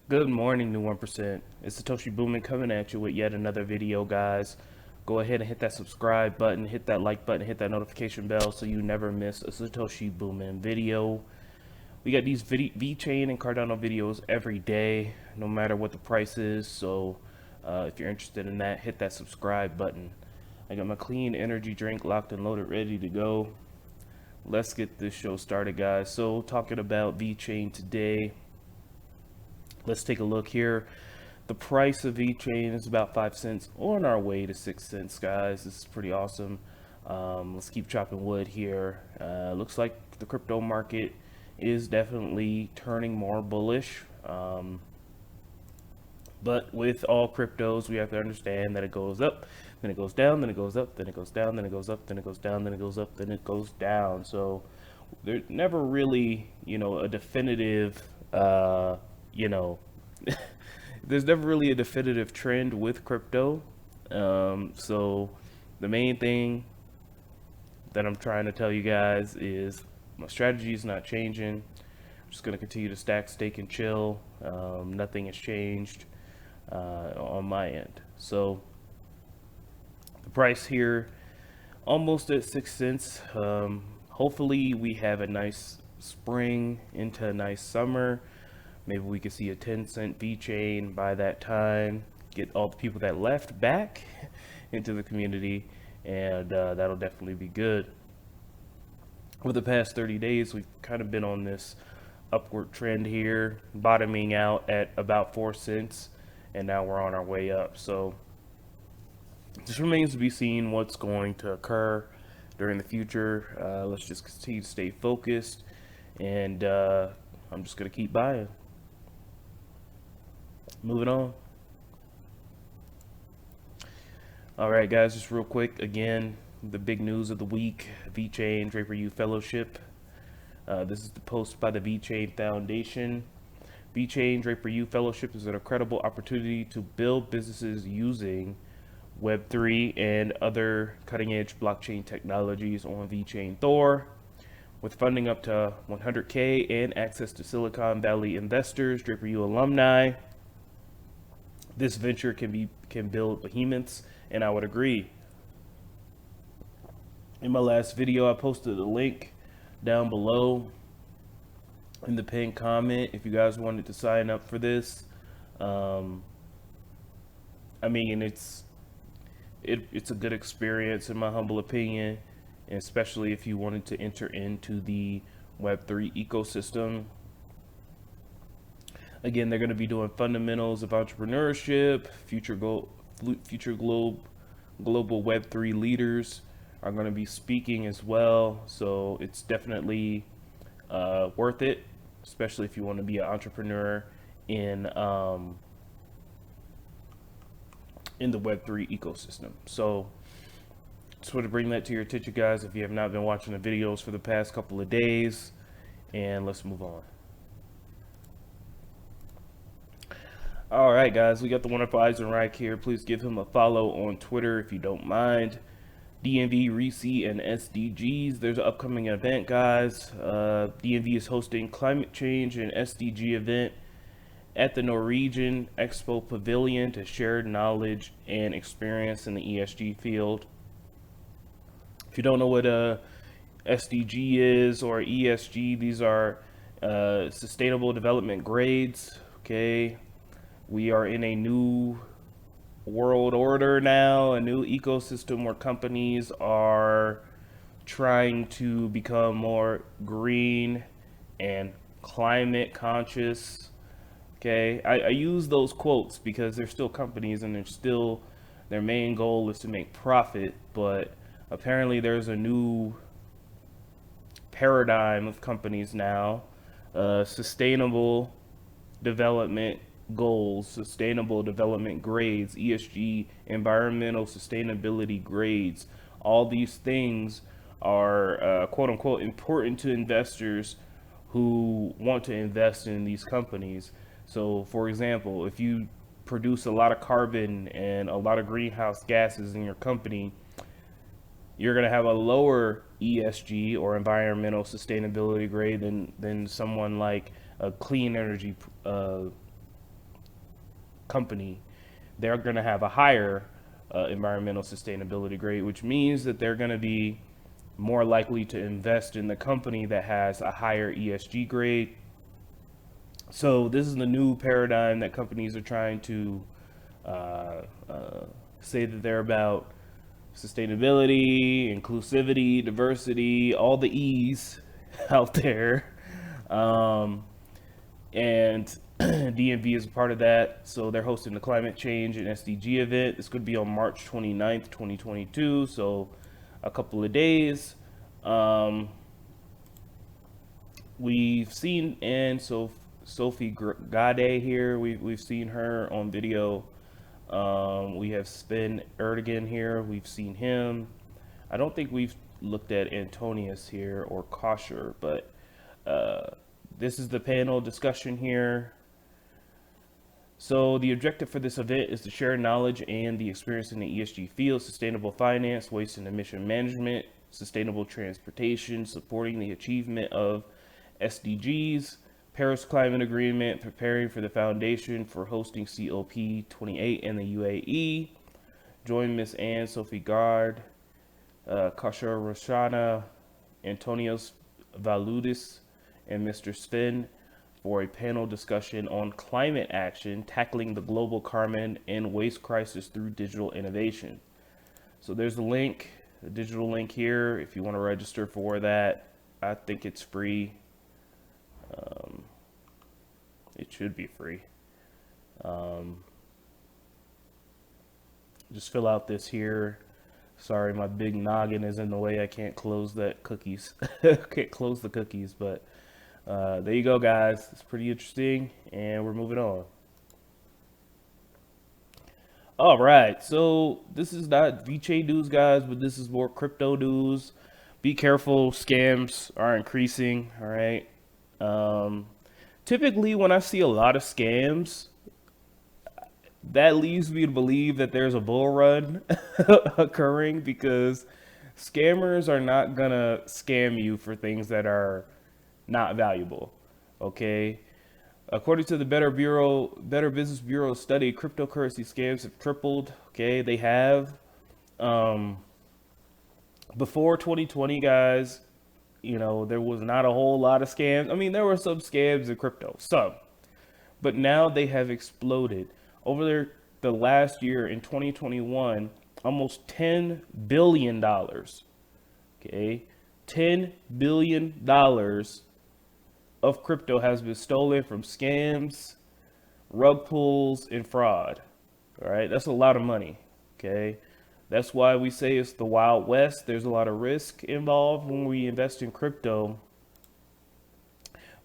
Good morning, New 1%. It's Satoshi Boomin coming at you with yet another video, guys. Go ahead and hit that subscribe button, hit that like button, hit that notification bell so you never miss a Satoshi Boomin video. We got these VeChain and Cardano videos every day, no matter what the price is. So if you're interested in that, hit that subscribe button. I got my clean energy drink locked and loaded, ready to go. Let's get this show started, guys. So talking about VeChain today. Let's take a look here. The price of VeChain is about 5 cents, on our way to 6 cents, guys. This is pretty awesome. Let's keep chopping wood here. Looks like the crypto market is definitely turning more bullish. But with all cryptos, we have to understand that it goes up, then it goes down, then it goes up, then it goes down, then it goes up, then it goes down, then it goes up, then it goes down. So there's never really, a definitive, there's never really a definitive trend with crypto. So the main thing that I'm trying to tell you guys is my strategy is not changing. I'm just going to continue to stack, stake, and chill. Nothing has changed on my end. So the price here almost at 6 cents. Hopefully we have a nice spring into a nice summer. Maybe we could see a 10-cent VeChain by that time, get all the people that left back into the community, and that'll definitely be good. Over the past 30 days, we've kind of been on this upward trend here, bottoming out at about 4 cents, and now we're on our way up. So this remains to be seen what's going to occur during the future. Let's just continue to stay focused, and I'm just going to keep buying. Moving on. All right, guys, just real quick. Again, the big news of the week: VeChain Draper U Fellowship. This is the post by the VeChain Foundation. VeChain Draper U Fellowship is an incredible opportunity to build businesses using Web3 and other cutting-edge blockchain technologies on VeChain Thor. With funding up to 100K and access to Silicon Valley investors, Draper U alumni, this venture can build behemoths, and I would agree. In my last video, I posted a link down below in the pinned comment if you guys wanted to sign up for this. I mean, it's a good experience in my humble opinion, and especially if you wanted to enter into the Web3 ecosystem. Again, they're going to be doing fundamentals of entrepreneurship. Future global Web3 leaders are going to be speaking as well. So it's definitely worth it, especially if you want to be an entrepreneur in the Web3 ecosystem. So just want to bring that to your attention, guys, if you have not been watching the videos for the past couple of days. And let's move on. All right, guys, we got the wonderful Eisenreich here. Please give him a follow on Twitter if you don't mind. DNV, RECE, and SDGs. There's an upcoming event, guys. DNV is hosting climate change and SDG event at the Norwegian Expo Pavilion to share knowledge and experience in the ESG field. If you don't know what SDG is or ESG, these are sustainable development grades. Okay. We are in a new world order now, a new ecosystem where companies are trying to become more green and climate conscious. Okay, I use those quotes because they're still companies and their main goal is to make profit, but apparently there's a new paradigm of companies now, sustainable development goals, sustainable development grades, ESG, environmental sustainability grades. All these things are quote unquote important to investors who want to invest in these companies. So for example, if you produce a lot of carbon and a lot of greenhouse gases in your company, you're going to have a lower ESG or environmental sustainability grade than someone like a clean energy company, they're going to have a higher environmental sustainability grade, which means that they're going to be more likely to invest in the company that has a higher ESG grade. So this is the new paradigm that companies are trying to say that they're about sustainability, inclusivity, diversity, all the E's out there. And DNV is a part of that. So they're hosting the climate change and SDG event. It's going to be on March 29th, 2022. So a couple of days. We've seen Sophie Gade here. We've seen her on video. We have Sven Erdogan here. We've seen him. I don't think we've looked at Antonius here or Kosher, but this is the panel discussion here. So the objective for this event is to share knowledge and the experience in the ESG field, sustainable finance, waste and emission management, sustainable transportation, supporting the achievement of SDGs, Paris Climate Agreement, preparing for the foundation for hosting COP28 in the UAE. Join Miss Anne Sophie Gard, Kashar Roshana, Antonios Valudis, and Mr. Sven for a panel discussion on climate action, tackling the global carbon and waste crisis through digital innovation. So there's the link, the digital link here, if you want to register for that. I think it's free. It should be free. Just fill out this here. Sorry, my big noggin is in the way. I can't close that cookies. Can't close the cookies, but there you go, guys. It's pretty interesting, and we're moving on. All right, so this is not VeChain news, guys, but this is more crypto news. Be careful, scams are increasing, all right? Typically, when I see a lot of scams, that leads me to believe that there's a bull run occurring, because scammers are not gonna scam you for things that are not valuable, okay? According to the Better Business Bureau study, cryptocurrency scams have tripled, okay? They have. Before 2020, guys, you know, there was not a whole lot of scams. I mean, there were some scams in crypto, some, but now they have exploded. Over the last year in 2021, almost $10 billion, okay? $10 billion of crypto has been stolen from scams, rug pulls, and fraud, all right? That's a lot of money, okay? That's why we say it's the Wild West. There's a lot of risk involved when we invest in crypto.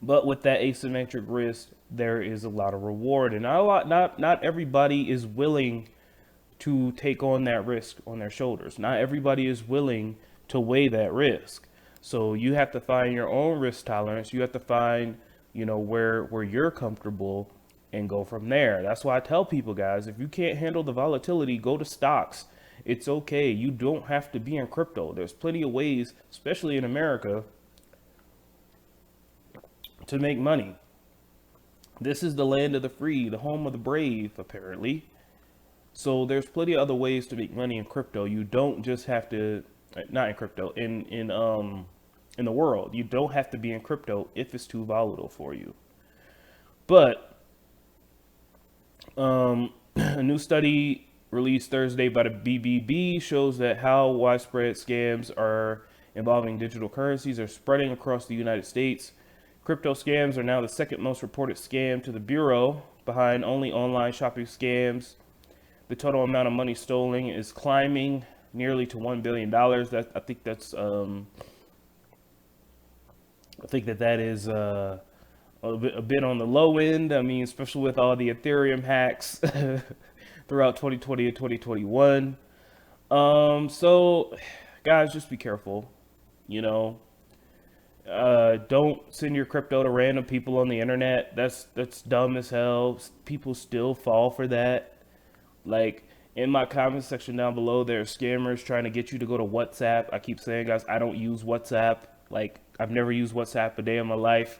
But with that asymmetric risk, there is a lot of reward. And not everybody is willing to take on that risk on their shoulders. Not everybody is willing to weigh that risk. So you have to find your own risk tolerance. You have to find, you know, where you're comfortable and go from there. That's why I tell people, guys, if you can't handle the volatility, go to stocks. It's okay. You don't have to be in crypto. There's plenty of ways, especially in America, to make money. This is the land of the free, the home of the brave, apparently. So there's plenty of other ways to make money in crypto. You don't just have to, not in crypto, in the world. You don't have to be in crypto if it's too volatile for you. But a new study released Thursday by the BBB shows that how widespread scams are involving digital currencies are spreading across the United States. Crypto scams are now the second most reported scam to the Bureau, behind only online shopping scams. The total amount of money stolen is climbing nearly to $1 billion. I think that is a bit on the low end. I mean, especially with all the Ethereum hacks throughout 2020 and 2021. So guys, just be careful, you know. Don't send your crypto to random people on the internet. That's dumb as hell. People still fall for that. Like, in my comment section down below, there are scammers trying to get you to go to WhatsApp. I keep saying, guys, I don't use WhatsApp. Like, I've never used WhatsApp a day in my life.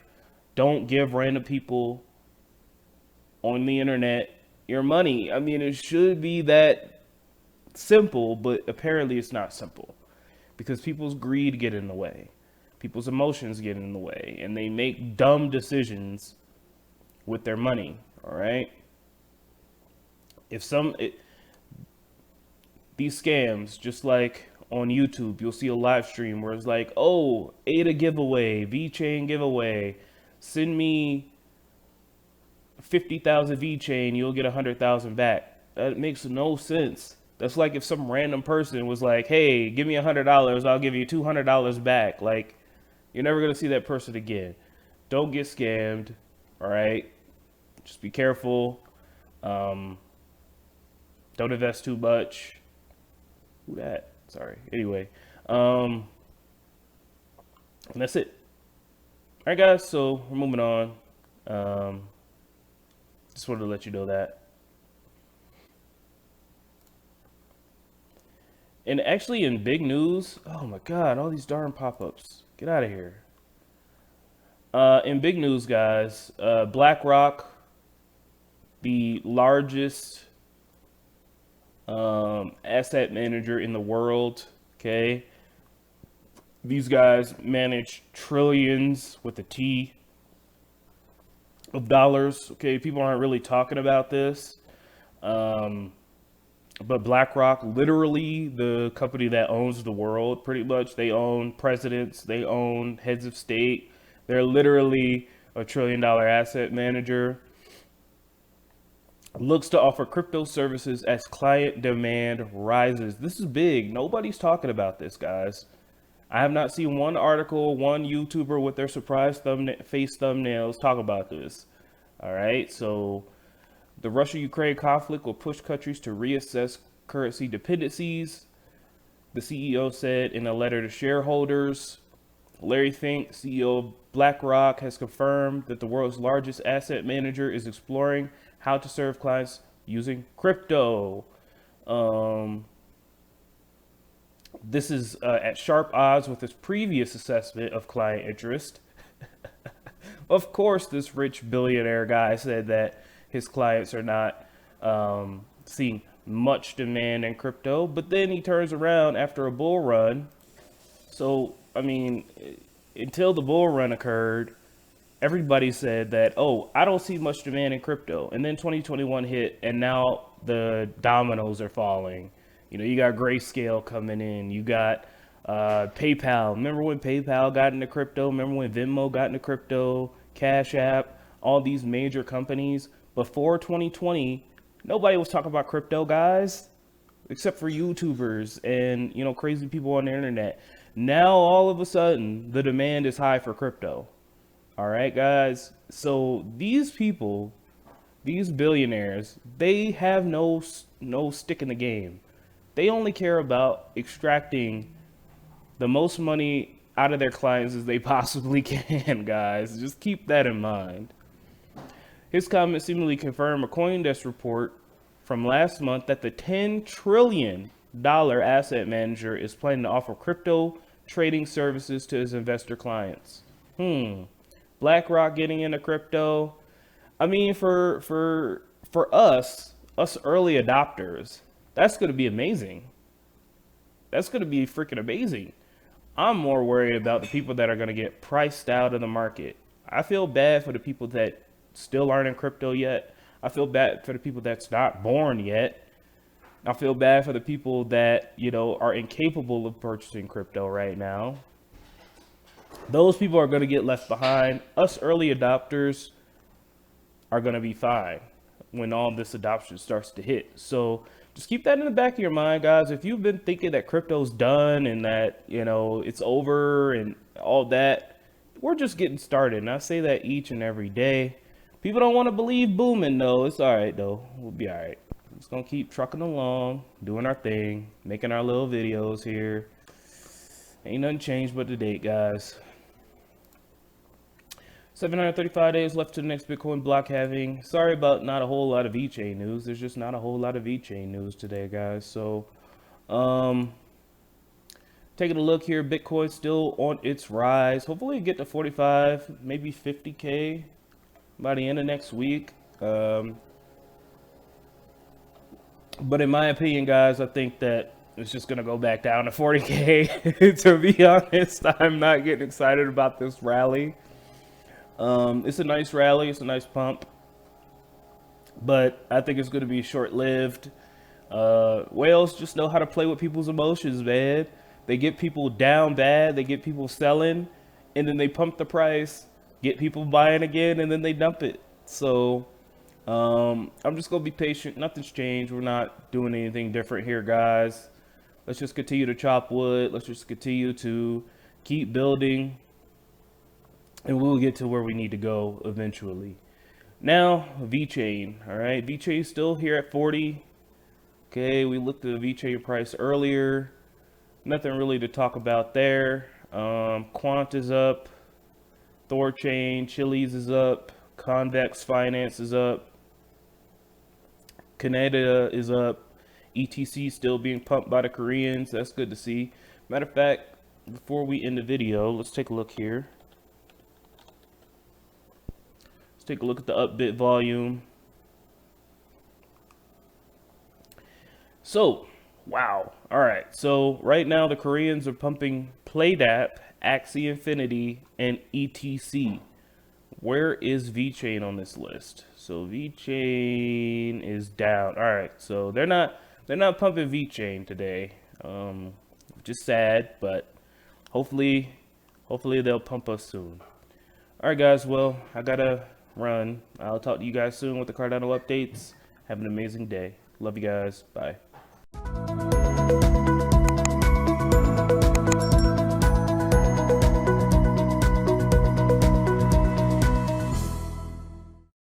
Don't give random people on the internet your money. I mean, it should be that simple, but apparently it's not simple because people's greed get in the way. People's emotions get in the way and they make dumb decisions with their money, all right? These scams, just like on YouTube, you'll see a live stream where it's like, oh, ADA giveaway, VeChain giveaway, send me 50,000 VeChain, you'll get 100,000 back. That makes no sense. That's like if some random person was like, hey, give me $100, I'll give you $200 back. Like, you're never gonna see that person again. Don't get scammed, all right? Just be careful. Don't invest too much. Who that? Sorry. Anyway, and that's it. All right, guys. So we're moving on. Just wanted to let you know that. And actually, in big news, oh my God, all these darn pop-ups. Get out of here. In big news, guys, BlackRock, the largest asset manager in the world, okay? These guys manage trillions with a T of dollars, okay? People aren't really talking about this. But BlackRock, literally the company that owns the world, pretty much. They own presidents, they own heads of state. They're literally a $1 trillion asset manager. Looks to offer crypto services as client demand rises. This is big. Nobody's talking about this, guys. I have not seen one article, one YouTuber with their surprise face thumbnails talk about this. All right, so the Russia-Ukraine conflict will push countries to reassess currency dependencies, the CEO said in a letter to shareholders. Larry Fink, CEO of BlackRock, has confirmed that the world's largest asset manager is exploring how to serve clients using crypto. This is at sharp odds with his previous assessment of client interest. Of course, this rich billionaire guy said that his clients are not seeing much demand in crypto, but then he turns around after a bull run. So, I mean, until the bull run occurred, everybody said that, oh, I don't see much demand in crypto. And then 2021 hit, and now the dominoes are falling. You know, you got Grayscale coming in. You got PayPal. Remember when PayPal got into crypto? Remember when Venmo got into crypto? Cash App, all these major companies. Before 2020, nobody was talking about crypto, guys, except for YouTubers and, you know, crazy people on the internet. Now, all of a sudden, the demand is high for crypto. All right, guys. So these people, these billionaires, they have no stick in the game. They only care about extracting the most money out of their clients as they possibly can, guys. Just keep that in mind. His comments seemingly confirm a CoinDesk report from last month that the $10 trillion asset manager is planning to offer crypto trading services to his investor clients. BlackRock getting into crypto. I mean, for us early adopters, that's going to be amazing. That's going to be freaking amazing. I'm more worried about the people that are going to get priced out of the market. I feel bad for the people that still aren't in crypto yet. I feel bad for the people that's not born yet. I feel bad for the people that, you know, are incapable of purchasing crypto right now. Those people are going to get left behind. Us early adopters are going to be fine when all this adoption starts to hit. So just keep that in the back of your mind, guys. If you've been thinking that crypto's done and that, you know, it's over and all that, we're just getting started. And I say that each and every day. People don't want to believe booming, though. It's all right, though. We'll be all right. We're just going to keep trucking along, doing our thing, making our little videos here. Ain't nothing changed but the date, guys. 735 days left to the next Bitcoin block halving. Sorry about not a whole lot of VeChain news. There's just not a whole lot of VeChain news today, guys. So, taking a look here, Bitcoin still on its rise. Hopefully get to 45, maybe 50K by the end of next week. But in my opinion, guys, I think that it's just gonna go back down to 40K. To be honest, I'm not getting excited about this rally. It's a nice rally, it's a nice pump, but I think it's gonna be short-lived. Whales just know how to play with people's emotions, man. They get people down bad, they get people selling, and then they pump the price, get people buying again, and then they dump it. So I'm just gonna be patient. Nothing's changed. We're not doing anything different here, guys. Let's just continue to chop wood. Let's just continue to keep building, and we'll get to where we need to go eventually. Now, VeChain. All right, VeChain still here at 40. Okay, we looked at the VeChain price earlier. Nothing really to talk about there. Quant is up. Thorchain, Chili's is up. Convex Finance is up. Canada is up. ETC still being pumped by the Koreans. That's good to see. Matter of fact, before we end the video, let's take a look here. Let's take a look at the upbit volume. So, wow. All right. So right now the Koreans are pumping PlayDAP, Axie Infinity, and ETC. Where is VeChain on this list? So VeChain is down. All right. So they're not pumping VeChain today. Just sad, but hopefully they'll pump us soon. All right, guys. Well, I gotta run. I'll talk to you guys soon with the Cardano updates. Have an amazing day. Love you guys. Bye.